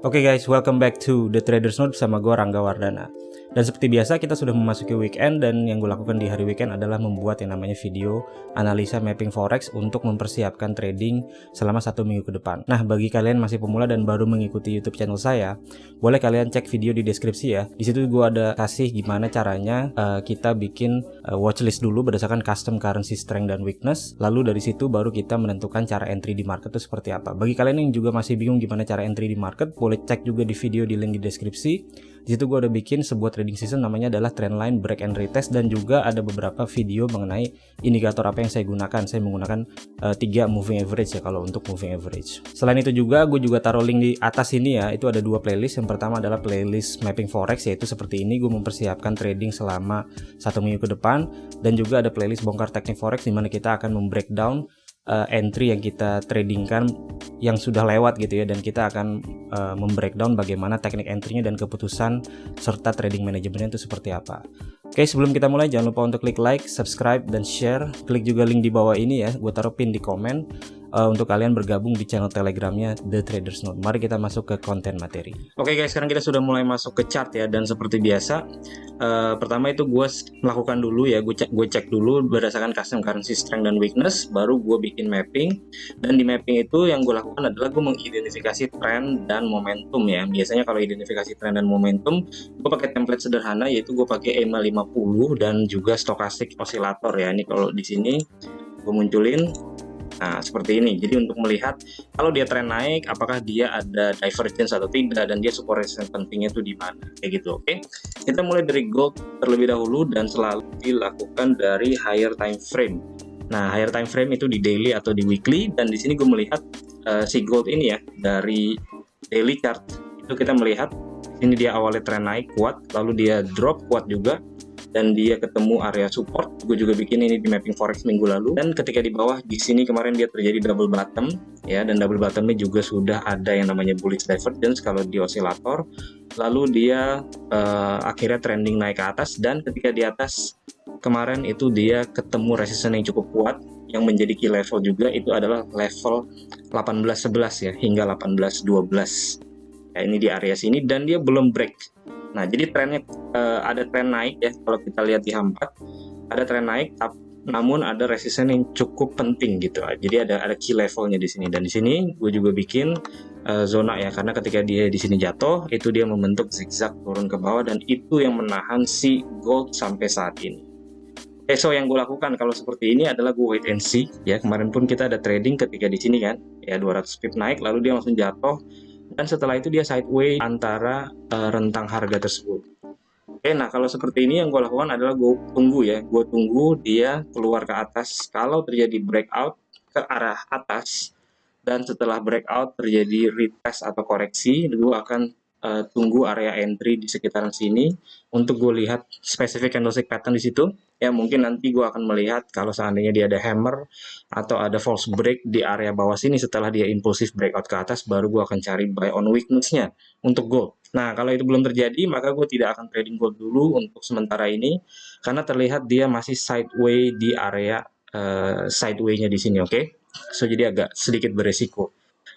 Oke guys, welcome back to The Traders Note bersama gue Rangga Wardana. Dan seperti biasa kita sudah memasuki weekend, dan yang gue lakukan di hari weekend adalah membuat yang namanya video analisa mapping forex untuk mempersiapkan trading selama 1 minggu ke depan. Nah, bagi kalian masih pemula dan baru mengikuti YouTube channel saya, boleh kalian cek video di deskripsi ya. Di situ gue ada kasih gimana caranya kita bikin watchlist dulu berdasarkan custom currency strength dan weakness. Lalu dari situ baru kita menentukan cara entry di market itu seperti apa. Bagi kalian yang juga masih bingung gimana cara entry di market, boleh cek juga di video di link di deskripsi. Di situ gue udah bikin sebuah trading system namanya adalah trendline break and retest, dan juga ada beberapa video mengenai indikator apa yang saya gunakan. Saya menggunakan 3 moving average ya kalau untuk moving average. Selain itu juga gue juga taruh link di atas ini ya. Itu ada 2 playlist. Yang pertama adalah playlist mapping forex, yaitu seperti ini, gue mempersiapkan trading selama 1 minggu ke depan, dan juga ada playlist bongkar teknik forex di mana kita akan membreakdown entry yang kita tradingkan yang sudah lewat gitu ya, dan kita akan membreakdown bagaimana teknik entry-nya dan keputusan serta trading manajemennya itu seperti apa. Oke, sebelum kita mulai jangan lupa untuk klik like, subscribe, dan share. Klik juga link di bawah ini ya, gue taruh pin di komen untuk kalian bergabung di channel telegramnya The Traders Note. Mari kita masuk ke konten materi. Oke guys, sekarang kita sudah mulai masuk ke chart ya, dan seperti biasa pertama itu gue melakukan dulu ya, gue cek dulu berdasarkan custom currency strength dan weakness, baru gue bikin mapping. Dan di mapping itu yang gue lakukan adalah gue mengidentifikasi trend dan momentum ya. Biasanya kalau identifikasi trend dan momentum gue pakai template sederhana, yaitu gue pakai EMA 50 dan juga stochastic oscillator ya. Ini kalau di sini gue munculin. Nah, seperti ini. Jadi untuk melihat kalau dia tren naik, apakah dia ada divergence atau tidak, dan dia support resistance pentingnya itu di mana, kayak gitu. Oke. Kita mulai dari gold terlebih dahulu, dan selalu dilakukan dari higher time frame. Nah, higher time frame itu di daily atau di weekly, dan di sini gue melihat si gold ini ya dari daily chart. Itu kita melihat ini dia awalnya tren naik kuat, lalu dia drop kuat juga, dan dia ketemu area support. Gue juga bikin ini di mapping forex minggu lalu, dan ketika di bawah di sini kemarin dia terjadi double bottom ya, dan double bottomnya juga sudah ada yang namanya bullish divergence kalau di osilator. Lalu dia akhirnya trending naik ke atas, dan ketika di atas kemarin itu dia ketemu resistance yang cukup kuat yang menjadi key level juga, itu adalah level 18.11 ya hingga 18.12 ya, ini di area sini, dan dia belum break. Nah, jadi trennya ada tren naik ya, kalau kita lihat di H4 ada tren naik, namun ada resistance yang cukup penting gitu. Jadi ada key levelnya di sini, dan di sini gue juga bikin zona ya, karena ketika dia di sini jatuh itu dia membentuk zigzag turun ke bawah, dan itu yang menahan si gold sampai saat ini. Oke, so yang gue lakukan kalau seperti ini adalah gue wait and see ya. Kemarin pun kita ada trading ketika di sini kan ya, 200 pip naik lalu dia langsung jatuh, dan setelah itu dia sideways antara rentang harga tersebut. Oke, nah kalau seperti ini yang gue lakukan adalah gue tunggu ya, gue tunggu dia keluar ke atas. Kalau terjadi breakout ke arah atas, dan setelah breakout terjadi retest atau koreksi, gue akan tunggu area entry di sekitaran sini untuk gue lihat spesifik candlestick pattern di situ ya. Mungkin nanti gue akan melihat kalau seandainya dia ada hammer atau ada false break di area bawah sini setelah dia impulsif breakout ke atas, baru gue akan cari buy on weakness-nya untuk gold. Nah, kalau itu belum terjadi, maka gue tidak akan trading gold dulu untuk sementara ini, karena terlihat dia masih sideways di area sideways-nya di sini. Oke, so jadi agak sedikit beresiko.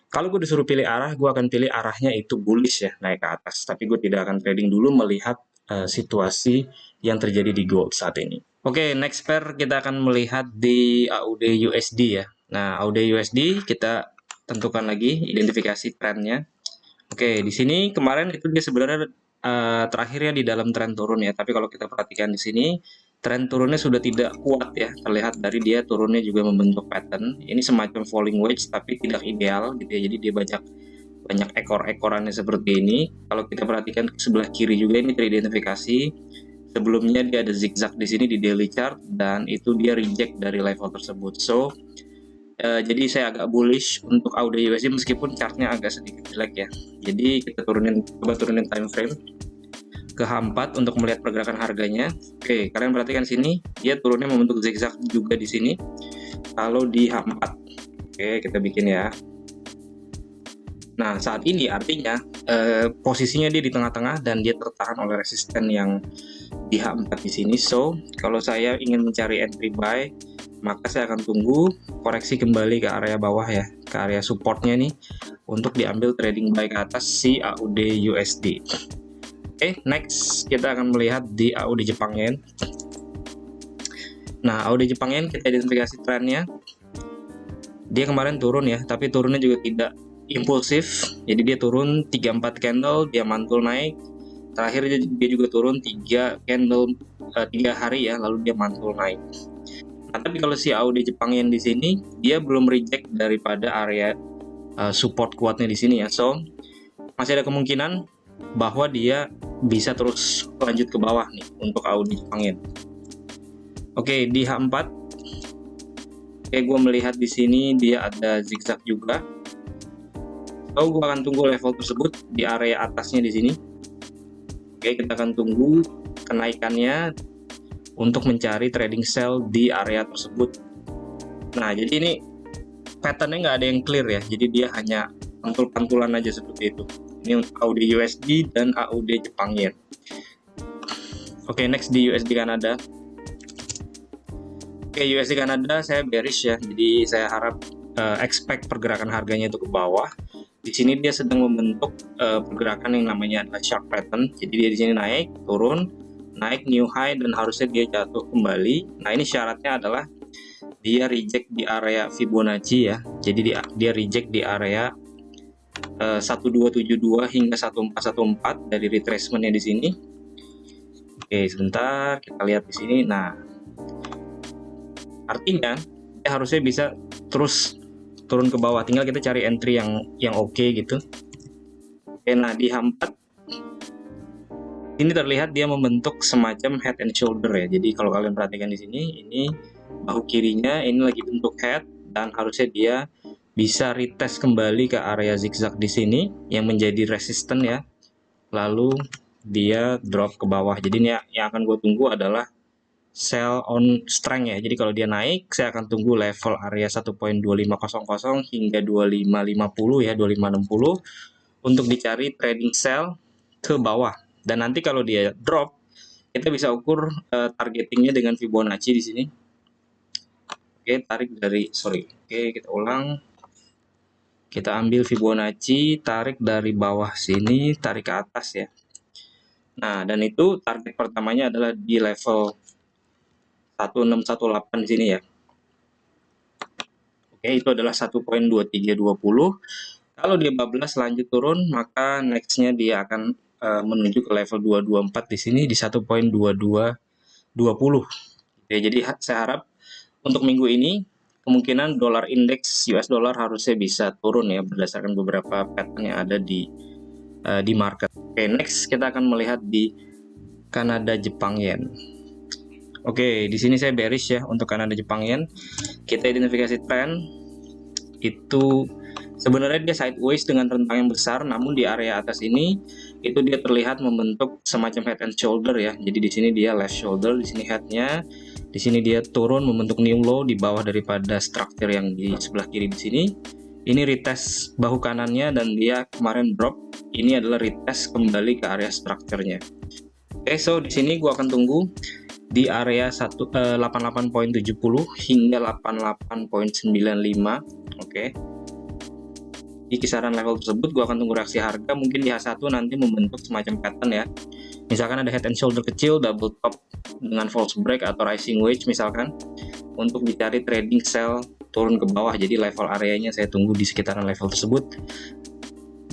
Kalau gue disuruh pilih arah, gue akan pilih arahnya itu bullish ya, naik ke atas. Tapi gue tidak akan trading dulu melihat situasi yang terjadi di gold saat ini. Oke, next pair kita akan melihat di AUD USD ya. Nah, AUD USD kita tentukan lagi identifikasi trennya. Oke, di sini kemarin itu dia sebenarnya terakhirnya di dalam tren turun ya. Tapi kalau kita perhatikan di sini, tren turunnya sudah tidak kuat ya, terlihat dari dia turunnya juga membentuk pattern. Ini semacam falling wedge tapi tidak ideal gitu ya, jadi dia banyak ekor-ekorannya seperti ini. Kalau kita perhatikan ke sebelah kiri juga ini teridentifikasi. Sebelumnya dia ada zigzag di sini di daily chart, dan itu dia reject dari level tersebut. So jadi saya agak bullish untuk AUD USD meskipun chartnya agak sedikit jelek ya. Jadi kita coba turunin time frame ke H4 untuk melihat pergerakan harganya. Oke, kalian perhatikan sini, dia turunnya membentuk zigzag juga di sini. Kalau di H4, oke kita bikin ya. Nah, saat ini artinya posisinya dia di tengah-tengah dan dia tertahan oleh resisten yang di H4 di sini. So, kalau saya ingin mencari entry buy, maka saya akan tunggu koreksi kembali ke area bawah ya, ke area supportnya nih, untuk diambil trading buy ke atas si AUD USD. Oke, next kita akan melihat di AUD Jepang Yen. Nah, AUD Jepang Yen kita identifikasi trennya. Dia kemarin turun ya, tapi turunnya juga tidak impulsif. Jadi dia turun 3-4 candle, dia mantul naik. Terakhir dia juga turun 3 candle 3 hari ya, lalu dia mantul naik. Nah, tapi kalau si AUD Jepang Yen di sini dia belum reject daripada area support kuatnya di sini ya. So, masih ada kemungkinan bahwa dia bisa terus lanjut ke bawah nih untuk AUD Jepang Yen. Oke, di H4 gue melihat di sini dia ada zigzag juga. So, gue akan tunggu level tersebut di area atasnya di sini. Oke, kita akan tunggu kenaikannya untuk mencari trading sell di area tersebut. Nah, jadi ini patternnya nggak ada yang clear ya, jadi dia hanya pantul-pantulan aja seperti itu. Ini AUD USD dan AUD Jepang Yen. Oke, next di USD Kanada. Oke, USD Kanada saya bearish ya, jadi saya harap expect pergerakan harganya itu ke bawah. Di sini dia sedang membentuk pergerakan yang namanya adalah sharp pattern. Jadi dia di sini naik, turun, naik new high, dan harusnya dia jatuh kembali. Nah, ini syaratnya adalah dia reject di area Fibonacci ya. Jadi dia reject di area 1272 hingga 1414 dari retracementnya di sini. Oke, sebentar kita lihat di sini. Nah, artinya dia harusnya bisa terus turun ke bawah. Tinggal kita cari entry yang oke gitu. Oke, nah di H4 ini terlihat dia membentuk semacam head and shoulder ya. Jadi kalau kalian perhatikan di sini, ini bahu kirinya ini lagi bentuk head, dan harusnya dia bisa retest kembali ke area zigzag di sini yang menjadi resisten ya. Lalu dia drop ke bawah. Jadi ini yang akan gue tunggu adalah sell on strength ya. Jadi kalau dia naik, saya akan tunggu level area 1.2500 hingga 2550 ya, 2560 untuk dicari trading sell ke bawah. Dan nanti kalau dia drop, kita bisa ukur targetingnya dengan Fibonacci di sini. Oke, kita ulang. Kita ambil Fibonacci, tarik dari bawah sini, tarik ke atas ya. Nah, dan itu target pertamanya adalah di level 1618 di sini ya. Oke, itu adalah 1.2320. Kalau dia bablas lanjut turun, maka nextnya dia akan menuju ke level 224 di sini di 1.2220. Ya, jadi saya harap untuk minggu ini kemungkinan dolar indeks US dollar harusnya bisa turun ya berdasarkan beberapa pattern yang ada di market. Oke, next kita akan melihat di Kanada Jepang Yen. Oke, di sini saya bearish ya untuk Kanada Jepang Yen. Kita identifikasi trend itu sebenarnya dia sideways dengan rentang yang besar, namun di area atas ini itu dia terlihat membentuk semacam head and shoulder ya. Jadi di sini dia left shoulder, di sini headnya, di sini dia turun membentuk new low di bawah daripada structure yang di sebelah kiri di sini. Ini retest bahu kanannya dan dia kemarin drop. Ini adalah retest kembali ke area structure-nya. Oke, so di sini gua akan tunggu di area 88.70 hingga 88.95. Oke. Di kisaran level tersebut gua akan tunggu reaksi harga, mungkin di H1 nanti membentuk semacam pattern ya. Misalkan ada head and shoulder kecil, double top dengan false break atau rising wedge misalkan, untuk dicari trading sell turun ke bawah. Jadi level areanya saya tunggu di sekitaran level tersebut.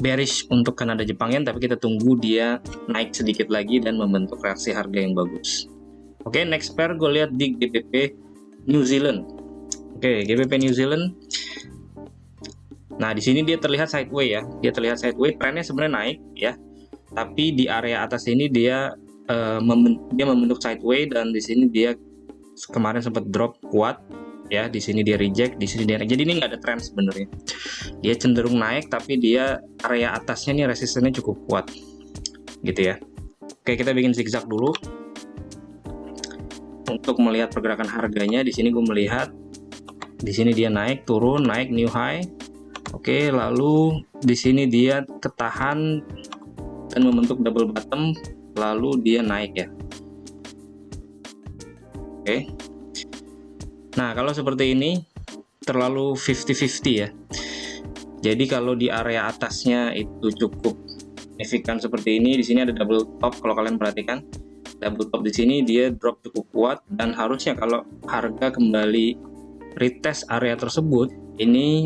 Bearish untuk Kanada Jepang Yen, tapi kita tunggu dia naik sedikit lagi dan membentuk reaksi harga yang bagus. Oke, next pair gue lihat di GBP New Zealand. Oke, GBP New Zealand. Nah, di sini dia terlihat sideways ya. Dia terlihat sideways, trennya sebenarnya naik ya. Tapi di area atas ini dia membentuk sideways, dan di sini dia kemarin sempat drop kuat ya. Di sini dia reject, di sini dia naik. Jadi ini nggak ada tren sebenarnya. Dia cenderung naik, tapi dia area atasnya nih resistennya cukup kuat gitu ya. Oke, kita bikin zigzag dulu untuk melihat pergerakan harganya. Di sini gue melihat di sini dia naik, turun, naik new high. Oke, lalu di sini dia ketahan dan membentuk double bottom, lalu dia naik ya. Oke. Nah, kalau seperti ini terlalu 50-50 ya. Jadi kalau di area atasnya itu cukup signifikan seperti ini, di sini ada double top. Kalau kalian perhatikan, double top di sini dia drop cukup kuat, dan harusnya kalau harga kembali retest area tersebut, ini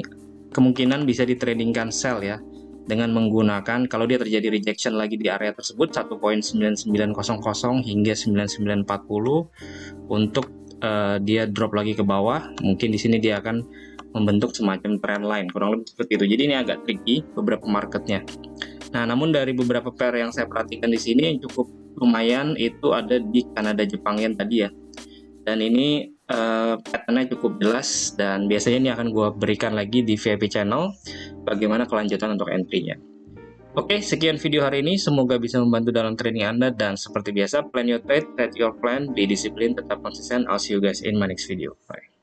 kemungkinan bisa ditradingkan sell ya, dengan menggunakan, kalau dia terjadi rejection lagi di area tersebut 1.9900 hingga 9940 untuk dia drop lagi ke bawah. Mungkin di sini dia akan membentuk semacam trend line, kurang lebih seperti itu. Jadi ini agak tricky beberapa marketnya. Nah, namun dari beberapa pair yang saya perhatikan di sini yang cukup lumayan itu ada di Kanada Jepang Yen tadi ya. Dan ini patternnya cukup jelas, dan biasanya ini akan gue berikan lagi di VIP channel bagaimana kelanjutan untuk entry-nya. Oke, sekian video hari ini. Semoga bisa membantu dalam trading Anda, dan seperti biasa, plan your trade, trade your plan, be disiplin, tetap konsisten. I'll see you guys in my next video. Bye.